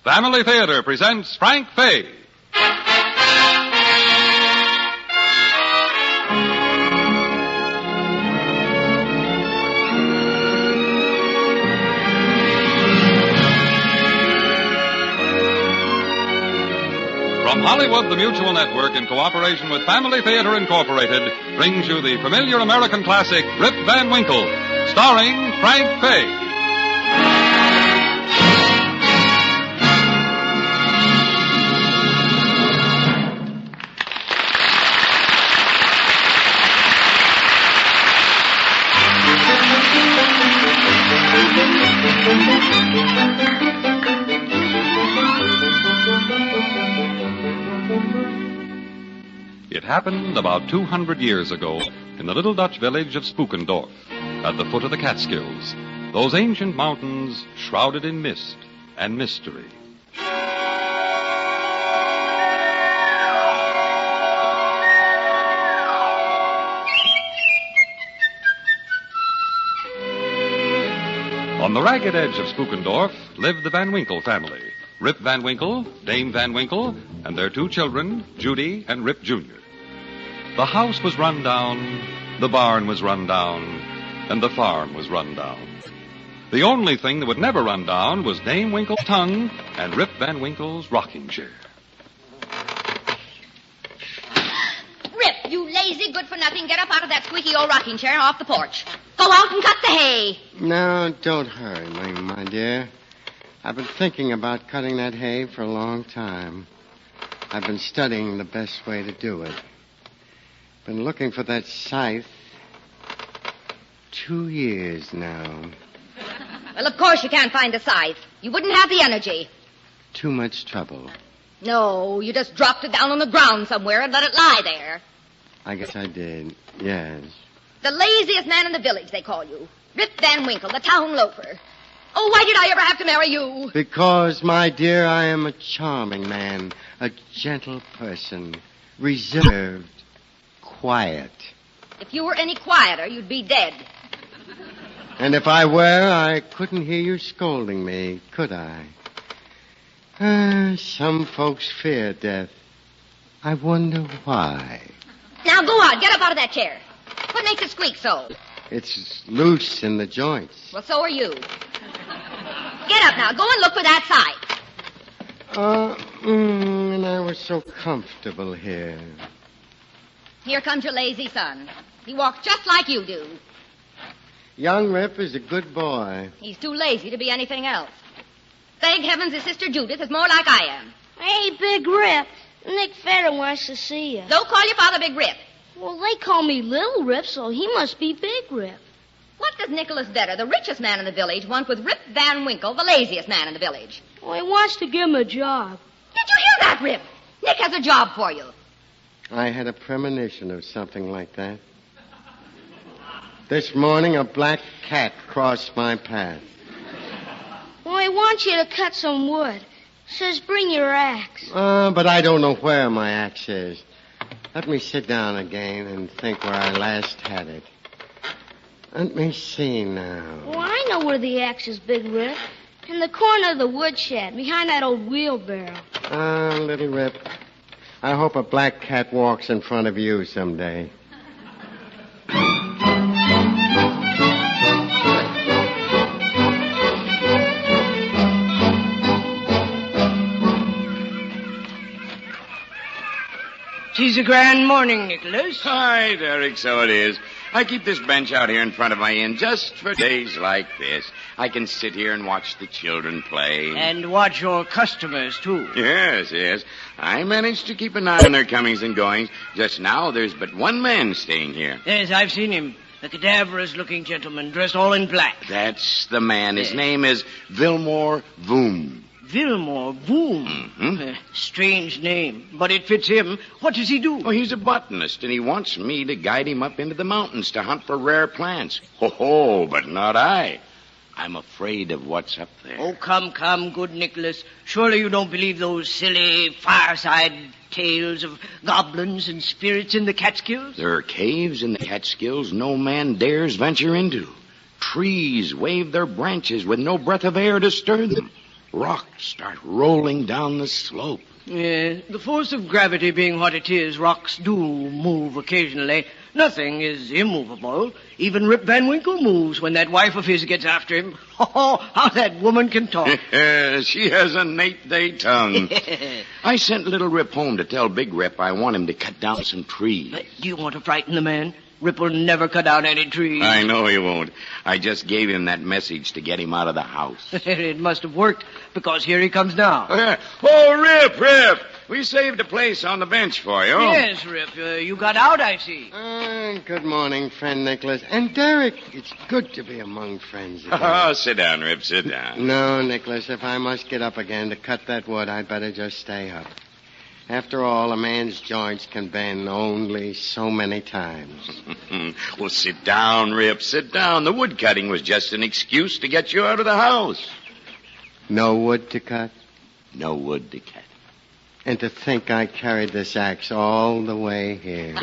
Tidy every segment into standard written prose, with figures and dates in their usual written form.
Family Theater presents Frank Fay. From Hollywood, the Mutual Network, in cooperation with Family Theater Incorporated, brings you the familiar American classic, Rip Van Winkle, starring Frank Fay. It happened about 200 years ago in the little Dutch village of Spookendorf, at the foot of the Catskills, those ancient mountains shrouded in mist and mystery. On the ragged edge of Spookendorf lived the Van Winkle family, Rip Van Winkle, Dame Van Winkle, and their two children, Judy and Rip Jr. The house was run down, the barn was run down, and the farm was run down. The only thing that would never run down was Dame Winkle's tongue and Rip Van Winkle's rocking chair. Rip, you lazy, good-for-nothing, get up out of that squeaky old rocking chair and off the porch. Go out and cut the hay. No, don't hurry, my dear. I've been thinking about cutting that hay for a long time. I've been studying the best way to do it. Been looking for that scythe 2 years now. Well, of course you can't find the scythe. You wouldn't have the energy. Too much trouble. No, you just dropped it down on the ground somewhere and let it lie there. I guess I did, yes. The laziest man in the village, they call you. Rip Van Winkle, the town loafer. Oh, why did I ever have to marry you? Because, my dear, I am a charming man, a gentle person, reserved, quiet. If you were any quieter, you'd be dead. And if I were, I couldn't hear you scolding me, could I? Some folks fear death. I wonder why. Now go on, get up out of that chair. What makes it squeak so? It's loose in the joints. Well, so are you. Get up now. Go and look for that scythe. And I was so comfortable here. Here comes your lazy son. He walks just like you do. Young Rip is a good boy. He's too lazy to be anything else. Thank heavens his sister Judith is more like I am. Hey, Big Rip. Nick Fetter wants to see you. Don't call your father Big Rip. Well, they call me Little Rip, so he must be Big Rip. What does Nicholas Vedder, the richest man in the village, want with Rip Van Winkle, the laziest man in the village? Well, he wants to give him a job. Did you hear that, Rip? Nick has a job for you. I had a premonition of something like that. This morning, a black cat crossed my path. Well, he wants you to cut some wood. Says bring your axe. But I don't know where my axe is. Let me sit down again and think where I last had it. Let me see now. Well, I know where the axe is, Big Rip. In the corner of the woodshed, behind that old wheelbarrow. Little Rip, I hope a black cat walks in front of you someday. Tis a grand morning, Nicholas. Hi, Derek, so it is. I keep this bench out here in front of my inn just for days like this. I can sit here and watch the children play. And watch your customers, too. Yes. I manage to keep an eye on their comings and goings. Just now, there's but one man staying here. Yes, I've seen him. A cadaverous-looking gentleman dressed all in black. That's the man. His name is Vilmore Voom. Vilmore Voom. Mm-hmm. Strange name, but it fits him. What does he do? Oh, he's a botanist, and he wants me to guide him up into the mountains to hunt for rare plants. Oh, but not I. I'm afraid of what's up there. Oh, come, good Nicholas. Surely you don't believe those silly fireside tales of goblins and spirits in the Catskills? There are caves in the Catskills no man dares venture into. Trees wave their branches with no breath of air to stir them. rocks start rolling down the slope. Yes, the force of gravity being what it is, rocks do move occasionally. Nothing is immovable. Even Rip Van Winkle moves when that wife of his gets after him. Oh, how that woman can talk. She has a 8-day tongue. I sent little Rip home to tell Big Rip I want him to cut down some trees. But do you want to frighten the man? Rip will never cut down any trees. I know he won't. I just gave him that message to get him out of the house. It must have worked, because here he comes now. Oh, Rip! We saved a place on the bench for you. Yes, Rip. You got out, I see. Good morning, friend Nicholas. And Derek, it's good to be among friends again. Oh, sit down, Rip, sit down. No, Nicholas, if I must get up again to cut that wood, I'd better just stay up. After all, a man's joints can bend only so many times. Well, sit down, Rip, sit down. The wood cutting was just an excuse to get you out of the house. No wood to cut? No wood to cut. And to think I carried this axe all the way here.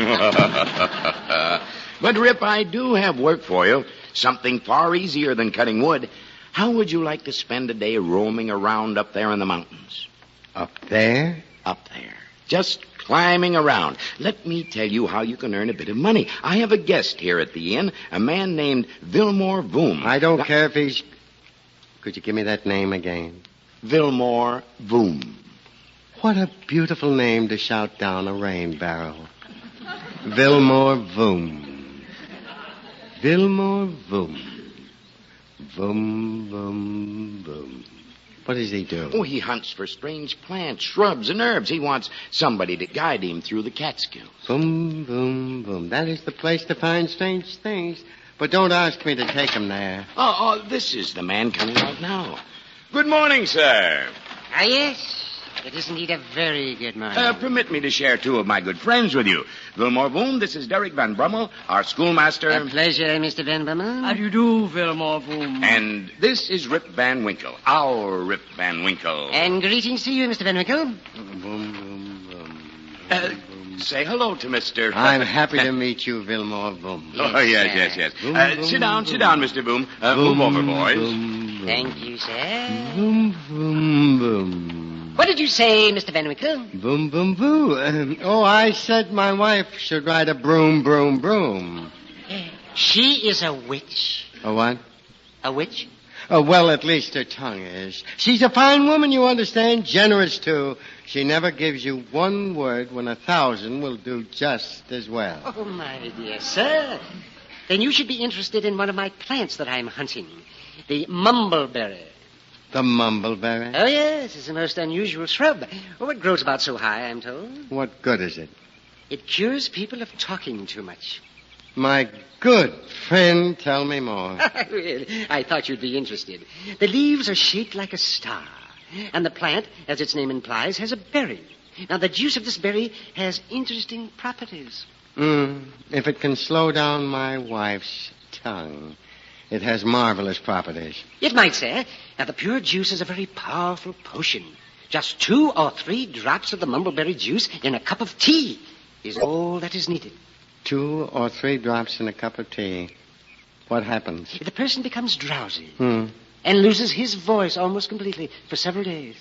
But, Rip, I do have work for you. Something far easier than cutting wood. How would you like to spend a day roaming around up there in the mountains? Up there? Up there. Just climbing around. Let me tell you how you can earn a bit of money. I have a guest here at the inn, a man named Vilmore Voom. I don't care if he's... Could you give me that name again? Vilmore Voom. What a beautiful name to shout down a rain barrel. Vilmore Voom. Vilmore Voom. Voom, voom, voom. What does he do? Oh, he hunts for strange plants, shrubs, and herbs. He wants somebody to guide him through the Catskills. Boom, boom, boom. That is the place to find strange things. But don't ask me to take him there. Oh, this is the man coming out now. Good morning, sir. Ah, yes. It is indeed a very good morning. Permit me to share two of my good friends with you. Vilmore Voom, this is Derek Van Brummel, our schoolmaster. A pleasure, Mr. Van Brummel. How do you do, Vilmore Voom? And this is Rip Van Winkle, our Rip Van Winkle. And greetings to you, Mr. Van Winkle. Boom, boom, boom. Say hello to Mr. I'm happy to meet you, Vilmore Voom. Oh, yes. Boom, Sit boom, down, Mr. Voom. Move over, boys. Boom, boom. Thank you, sir. Boom, boom, boom. What did you say, Mr. Van Winkle? Boom, boom, boo. I said my wife should ride a broom, broom, broom. She is a witch. A what? A witch? Oh, well, at least her tongue is. She's a fine woman, you understand. Generous, too. She never gives you one word when 1,000 will do just as well. Oh, my dear sir. Then you should be interested in one of my plants that I'm hunting. The mumbleberry. The mumbleberry? Oh, yes. It's a most unusual shrub. Oh, it grows about so high, I'm told. What good is it? It cures people of talking too much. My good friend, tell me more. I thought you'd be interested. The leaves are shaped like a star. And the plant, as its name implies, has a berry. Now, the juice of this berry has interesting properties. If it can slow down my wife's tongue, it has marvelous properties. It might, sir. Now, the pure juice is a very powerful potion. Just 2 or 3 drops of the mumbleberry juice in a cup of tea is all that is needed. 2 or 3 drops in a cup of tea. What happens? The person becomes drowsy and loses his voice almost completely for several days.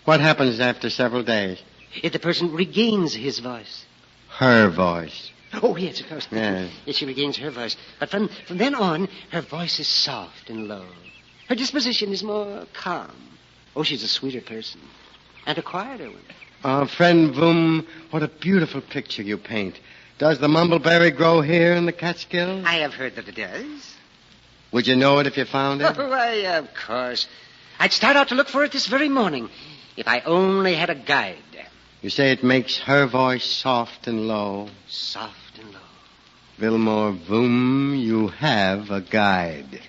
What happens after several days? If the person regains his voice. Her voice. Oh, yes, of course. Yes. If she regains her voice. But from then on, her voice is soft and low. Her disposition is more calm. Oh, she's a sweeter person. And a quieter one. Friend Voom, what a beautiful picture you paint. Does the mumbleberry grow here in the Catskills? I have heard that it does. Would you know it if you found it? Oh, why, of course. I'd start out to look for it this very morning if I only had a guide. You say it makes her voice soft and low. Soft and low. Vilmore Voom, you have a guide.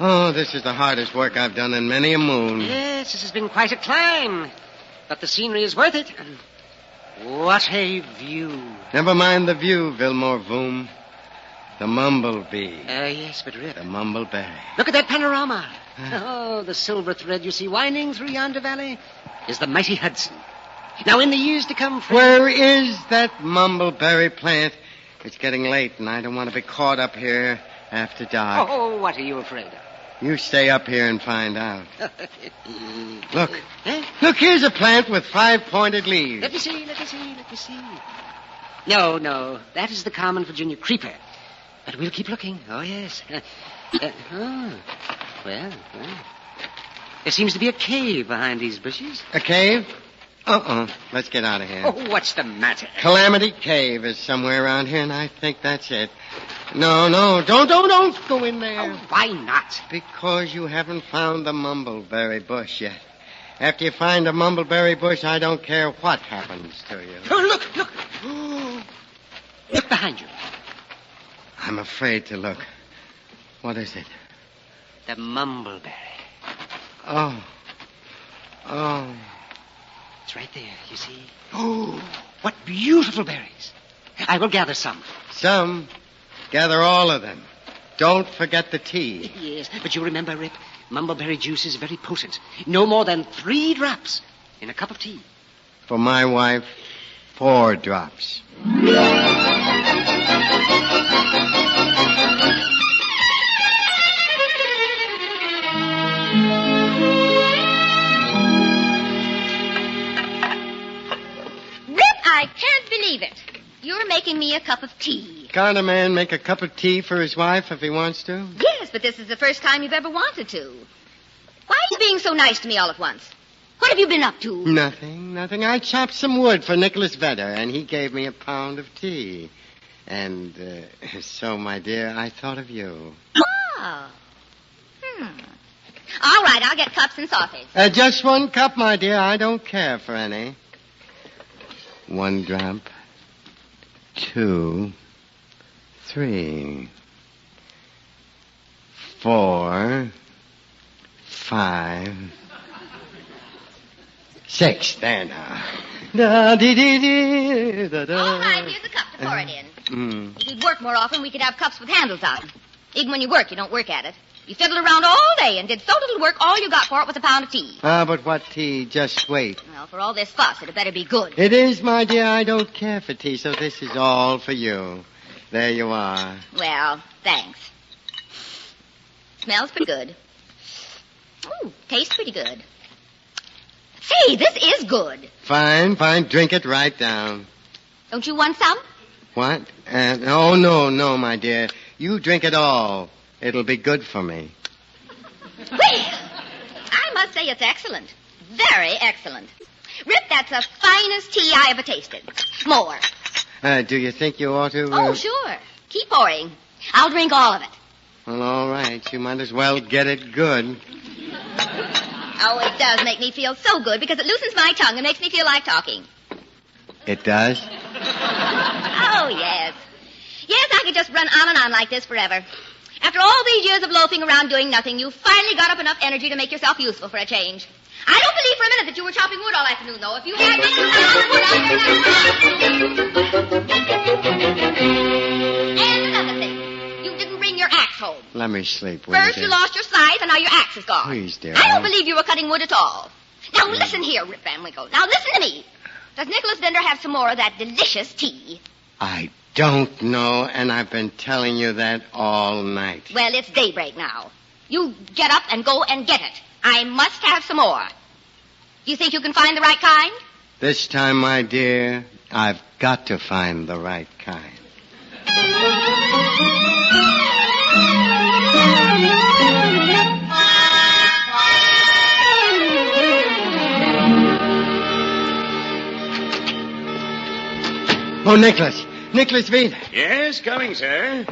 Oh, this is the hardest work I've done in many a moon. Yes, this has been quite a climb. But the scenery is worth it. What a view. Never mind the view, Vilmore Voom. The mumblebee. Yes, but Rip. The mumbleberry. Look at that panorama. Oh, the silver thread you see winding through yonder valley is the mighty Hudson. Now, in the years to come, friend... Where is that mumbleberry plant? It's getting late, and I don't want to be caught up here after dark. Oh, what are you afraid of? You stay up here and find out. Look. Huh? Look, here's a plant with 5-pointed leaves. Let me see. No, that is the common Virginia creeper. But we'll keep looking. Oh, yes. Well. There seems to be a cave behind these bushes. A cave? Let's get out of here. Oh, what's the matter? Calamity Cave is somewhere around here, and I think that's it. No, don't go in there. Oh, why not? Because you haven't found the mumbleberry bush yet. After you find the mumbleberry bush, I don't care what happens to you. Oh, look. Look behind you. I'm afraid to look. What is it? The mumbleberry. Oh. It's right there, you see. Oh, what beautiful berries. I will gather some. Some? Gather all of them. Don't forget the tea. Yes, but you remember, Rip, mumbleberry juice is very potent. No more than 3 drops in a cup of tea. For my wife, 4 drops. I can't believe it. You're making me a cup of tea. Can't a man make a cup of tea for his wife if he wants to? Yes, but this is the first time you've ever wanted to. Why are you being so nice to me all at once? What have you been up to? Nothing. I chopped some wood for Nicholas Vedder, and he gave me a pound of tea. And so, my dear, I thought of you. Oh. All right, I'll get cups and saucers. Just 1 cup, my dear. I don't care for any. 1 drop, 2, 3, 4, 5, 6. There now. All right, here's a cup to pour it in. If we'd work more often, we could have cups with handles on them. Even when you work, you don't work at it. You fiddled around all day and did so little work, all you got for it was a pound of tea. But what tea? Just wait. Well, for all this fuss, it had better be good. It is, my dear. I don't care for tea, so this is all for you. There you are. Well, thanks. Smells pretty good. Ooh, tastes pretty good. Say, this is good. Fine. Drink it right down. Don't you want some? What? No, my dear. You drink it all. It'll be good for me. Well, I must say it's excellent. Very excellent. Rip, that's the finest tea I ever tasted. More. Do you think you ought to... Oh, sure. Keep pouring. I'll drink all of it. Well, all right. You might as well get it good. Oh, it does make me feel so good because it loosens my tongue and makes me feel like talking. It does? Oh, yes. Yes, I could just run on and on like this forever. After all these years of loafing around doing nothing, you finally got up enough energy to make yourself useful for a change. I don't believe for a minute that you were chopping wood all afternoon, though. If you had And another thing, you didn't bring your axe home. Let me sleep. First you lost your scythe, and now your axe is gone. Please, dear. I don't believe you were cutting wood at all. Now listen here, Rip Van Winkle. Now listen to me. Does Nicholas Bender have some more of that delicious tea? I don't know, and I've been telling you that all night. Well, it's daybreak now. You get up and go and get it. I must have some more. Do you think you can find the right kind? This time, my dear, I've got to find the right kind. Oh, Nicholas. Nicholas Vita. Yes, coming, sir.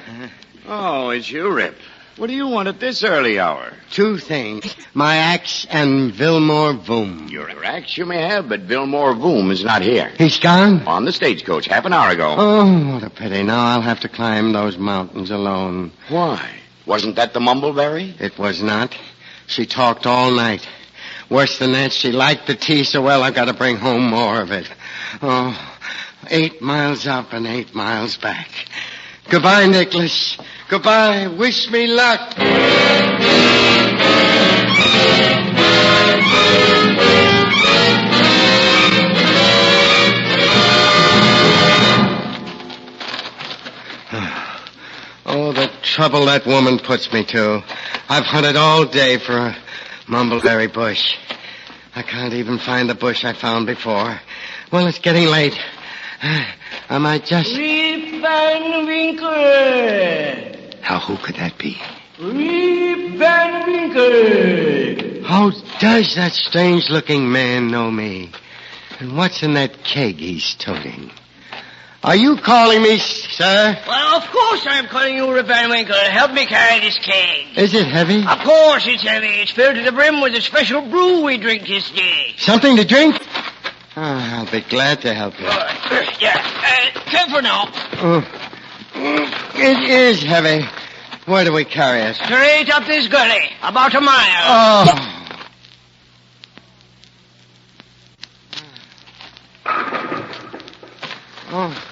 Oh, it's you, Rip. What do you want at this early hour? 2 things. My axe and Vilmore Voom. Your axe you may have, but Vilmore Voom is not here. He's gone? On the stagecoach, half an hour ago. Oh, what a pity. Now I'll have to climb those mountains alone. Why? Wasn't that the mumbleberry? It was not. She talked all night. Worse than that, she liked the tea so well I've got to bring home more of it. Oh, 8 miles up and 8 miles back. Goodbye, Nicholas. Goodbye. Wish me luck. Oh, the trouble that woman puts me to. I've hunted all day for a mumbleberry bush. I can't even find the bush I found before. Well, it's getting late. I might just... Rip Van Winkle! Now, who could that be? Rip Van Winkle! How does that strange-looking man know me? And what's in that keg he's toting? Are you calling me, sir? Well, of course I'm calling you, Rip Van Winkle. Help me carry this keg. Is it heavy? Of course it's heavy. It's filled to the brim with a special brew we drink this day. Something to drink? Oh, I'll be glad to help you. Careful now. It is heavy. Where do we carry it? Straight up this gully, about a mile. Oh. Oh.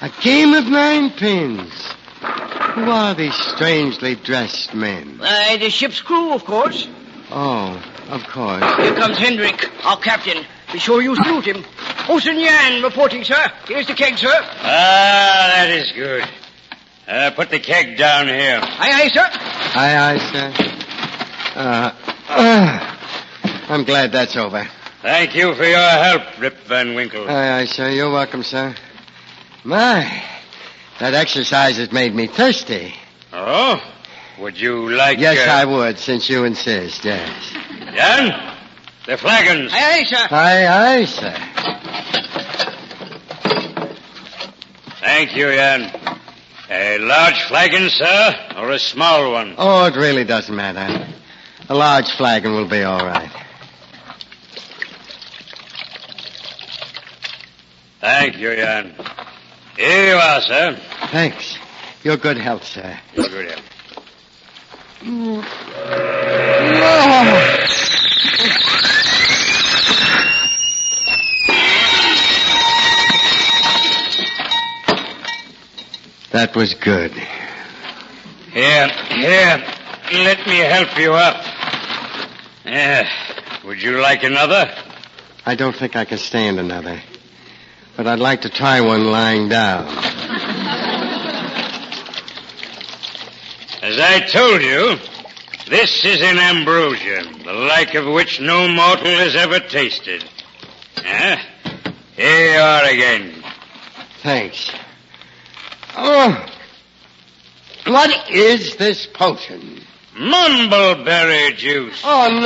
A game of 9 pins. Who are these strangely dressed men? The ship's crew, of course. Oh, of course. Here comes Hendrik, our captain. Be sure you salute him. Bosun Yan reporting, sir. Here's the keg, sir. Ah, that is good. Put the keg down here. Aye, sir. Aye, sir. I'm glad that's over. Thank you for your help, Rip Van Winkle. Aye, sir. You're welcome, sir. My, that exercise has made me thirsty. Oh? Would you like... Yes, I would, since you insist, yes. Jan, the flagons. Aye, sir. Aye, sir. Thank you, Jan. A large flagon, sir, or a small one? Oh, it really doesn't matter. A large flagon will be all right. Thank you, Jan. Here you are, sir. Thanks. Your good health, sir. Your good health. That was good. Here. Let me help you up. Would you like another? I don't think I can stand another. But I'd like to try one lying down. As I told you, this is an ambrosia, the like of which no mortal has ever tasted. Here you are again. Thanks. Oh, what is this potion? Mumbleberry juice. Oh, no.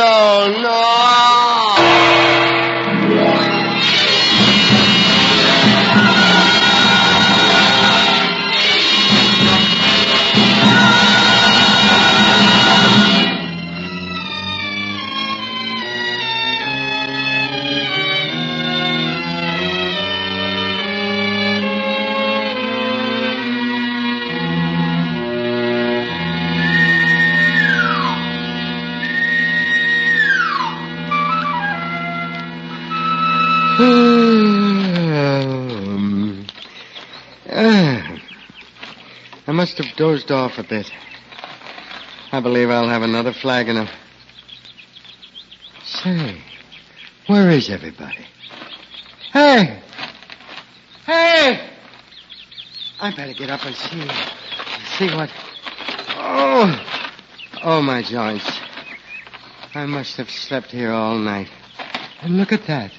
I must have dozed off a bit. I believe I'll have another flagon of... Say, where is everybody? Hey! I better get up and see what... Oh, my joints. I must have slept here all night. And look at that.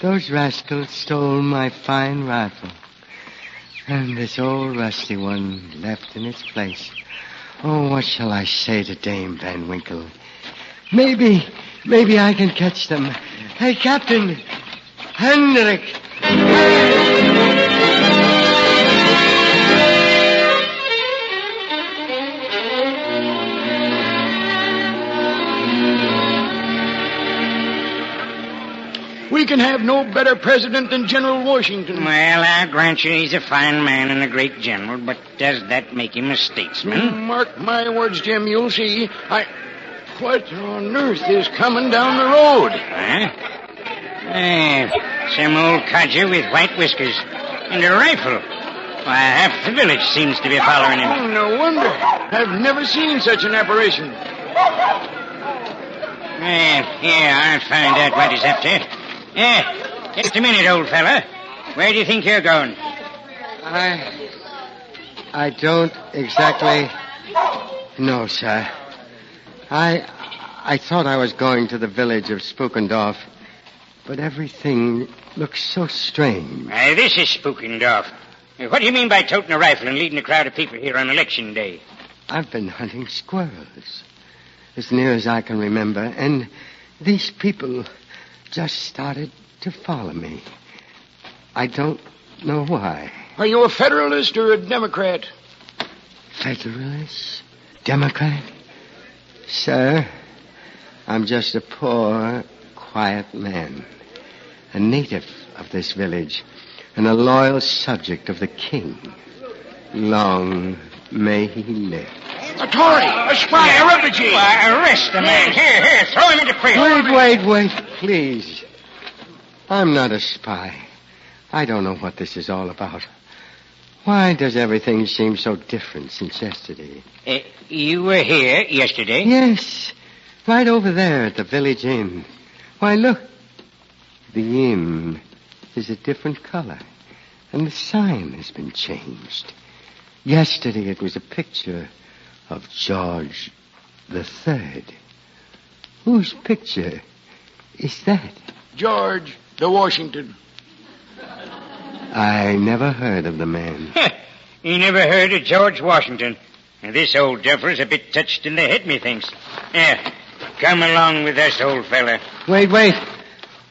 Those rascals stole my fine rifle. And this old rusty one left in its place. Oh, what shall I say to Dame Van Winkle? Maybe I can catch them. Hey, Captain! Hendrik! We can have no better president than General Washington. Well, I grant you he's a fine man and a great general, but does that make him a statesman? Mark my words, Jim, you'll see. What on earth is coming down the road? Huh? Some old codger with white whiskers and a rifle. Why, half the village seems to be following him. Oh, no wonder. I've never seen such an apparition. Here, I'll find out what he's up to. Just a minute, old fella. Where do you think you're going? I don't exactly know, sir. I thought I was going to the village of Spookendorf, but everything looks so strange. This is Spookendorf. What do you mean by toting a rifle and leading a crowd of people here on Election Day? I've been hunting squirrels, as near as I can remember, and these people just started to follow me. I don't know why. Are you a Federalist or a Democrat? Federalist? Democrat? Sir, I'm just a poor, quiet man, a native of this village, and a loyal subject of the king. Long may he live. A Tory, a spy, a refugee. Why, arrest the man. Here, throw him into prison. Wait, please. I'm not a spy. I don't know what this is all about. Why does everything seem so different since yesterday? You were here yesterday? Yes, right over there at the village inn. Why, look. The inn is a different color, and the sign has been changed. Yesterday it was a picture of George III. Whose picture is that? George the Washington. I never heard of the man. You never heard of George Washington. This old duffer's a bit touched in the head, methinks. Come along with us, old fella. Wait.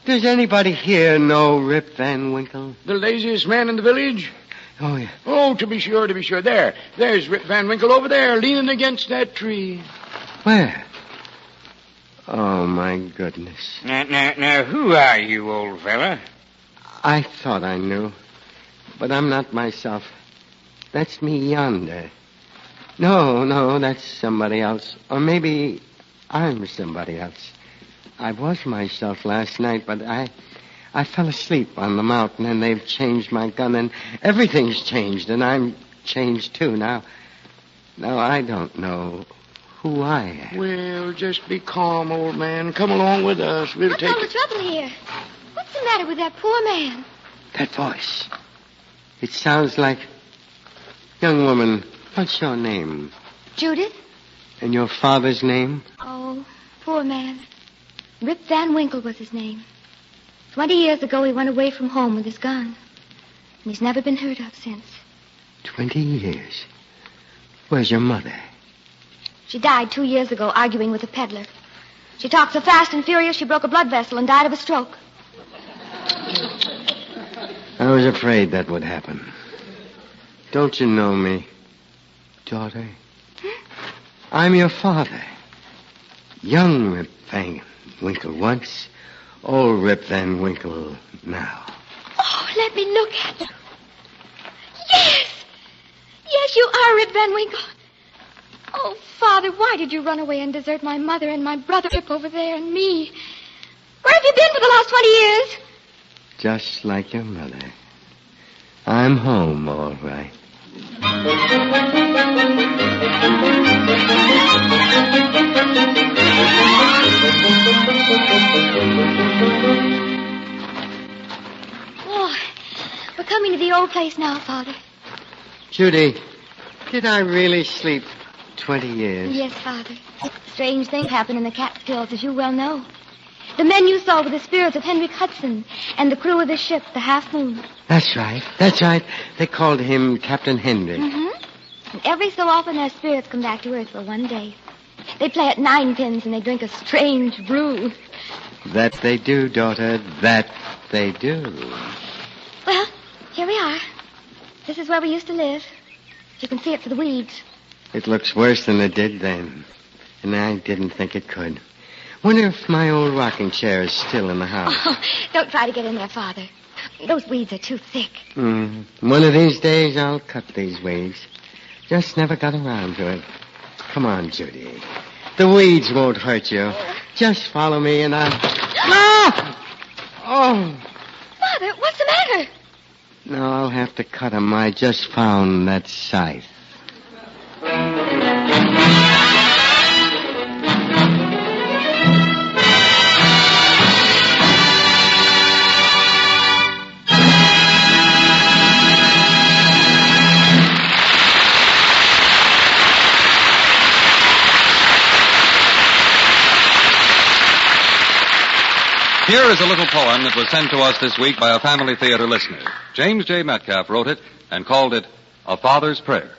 Does anybody here know Rip Van Winkle? The laziest man in the village? Oh, yeah. Oh, to be sure. There's Rip Van Winkle over there, leaning against that tree. Where? Oh, my goodness. Now, who are you, old fella? I thought I knew, but I'm not myself. That's me yonder. No, that's somebody else. Or maybe I'm somebody else. I was myself last night, but I fell asleep on the mountain, and they've changed my gun, and everything's changed, and I'm changed, too. Now I don't know who I am. Well, just be calm, old man. Come along with us. We'll What's take all the trouble here? What's the matter with that poor man? That voice. It sounds like... Young woman, what's your name? Judith? And your father's name? Oh, poor man. Rip Van Winkle was his name. 20 years ago, he went away from home with his gun. And he's never been heard of since. 20 years? Where's your mother? She died 2 years ago arguing with a peddler. She talked so fast and furious she broke a blood vessel and died of a stroke. I was afraid that would happen. Don't you know me, daughter? I'm your father. Young Rip Van Winkle once. Old Rip Van Winkle now. Oh, let me look at them. Yes, you are Rip Van Winkle. Oh, Father, why did you run away and desert my mother and my brother Rip over there and me? Where have you been for the last 20 years? Just like your mother. I'm home, all right. Oh, we're coming to the old place now, Father. Judy, did I really sleep 20 years? Yes, Father. Strange things happen in the Catskills, as you well know. The men you saw were the spirits of Henry Hudson and the crew of the ship, the Half Moon. That's right. They called him Captain Henry. Mm-hmm. And every so often their spirits come back to Earth for one day. They play at ninepins and they drink a strange brew. That they do, daughter. That they do. Well, here we are. This is where we used to live. You can see it for the weeds. It looks worse than it did then. And I didn't think it could. Wonder if my old rocking chair is still in the house. Oh, don't try to get in there, Father. Those weeds are too thick. One of these days, I'll cut these weeds. Just never got around to it. Come on, Judy. The weeds won't hurt you. Just follow me and I'll... Ah! Oh! Father, what's the matter? No, I'll have to cut 'em. I just found that scythe. Here is a little poem that was sent to us this week by a Family Theater listener. James J. Metcalf wrote it and called it A Father's Prayer.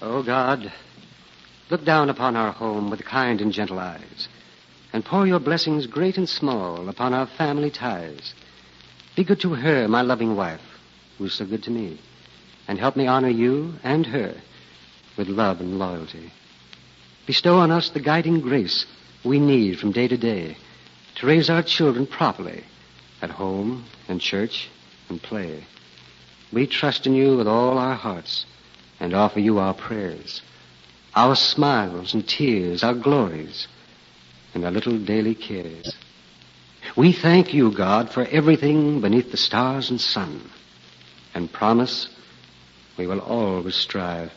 Oh, God, look down upon our home with kind and gentle eyes, and pour your blessings great and small upon our family ties. Be good to her, my loving wife, who's so good to me, and help me honor you and her with love and loyalty. Bestow on us the guiding grace we need from day to day to raise our children properly at home and church and play. We trust in you with all our hearts and offer you our prayers, our smiles and tears, our glories, and our little daily cares. We thank you, God, for everything beneath the stars and sun, and promise we will always strive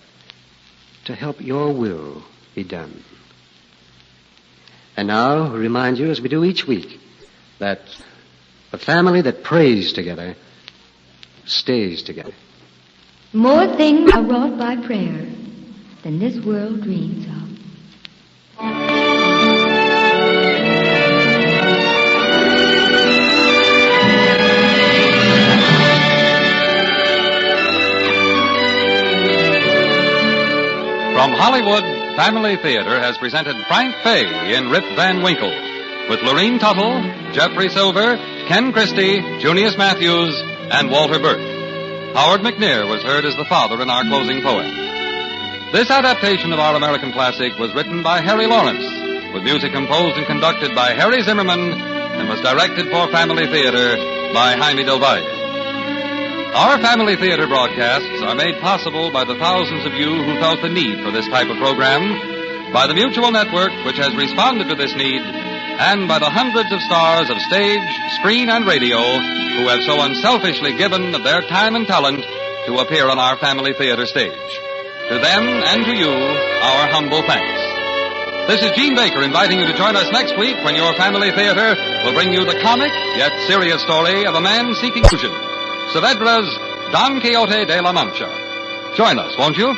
to help your will be done. And now, we remind you, as we do each week, that the family that prays together stays together. More things are wrought by prayer than this world dreams of. From Hollywood, Family Theater has presented Frank Fay in Rip Van Winkle, with Lorene Tuttle, Jeffrey Silver, Ken Christie, Junius Matthews, and Walter Burke. Howard McNear was heard as the father in our closing poem. This adaptation of our American classic was written by Harry Lawrence, with music composed and conducted by Harry Zimmerman, and was directed for Family Theater by Jaime Del Valle. Our Family Theater broadcasts are made possible by the thousands of you who felt the need for this type of program, by the Mutual Network, which has responded to this need, and by the hundreds of stars of stage, screen, and radio who have so unselfishly given of their time and talent to appear on our Family Theater stage. To them and to you, our humble thanks. This is Gene Baker inviting you to join us next week when your Family Theater will bring you the comic yet serious story of a man seeking illusion. Saavedra's Don Quixote de la Mancha. Join us, won't you?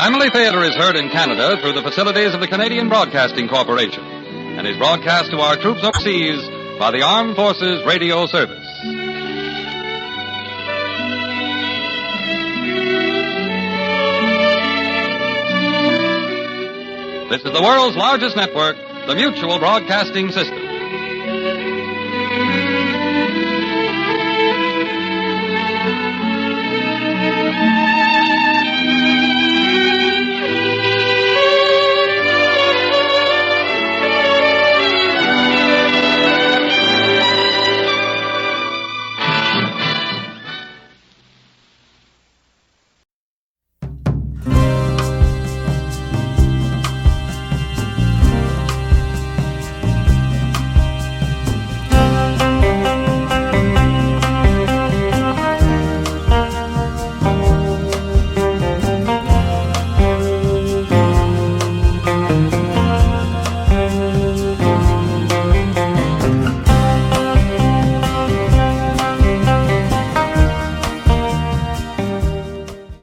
Family Theater is heard in Canada through the facilities of the Canadian Broadcasting Corporation and is broadcast to our troops overseas by the Armed Forces Radio Service. This is the world's largest network, the Mutual Broadcasting System.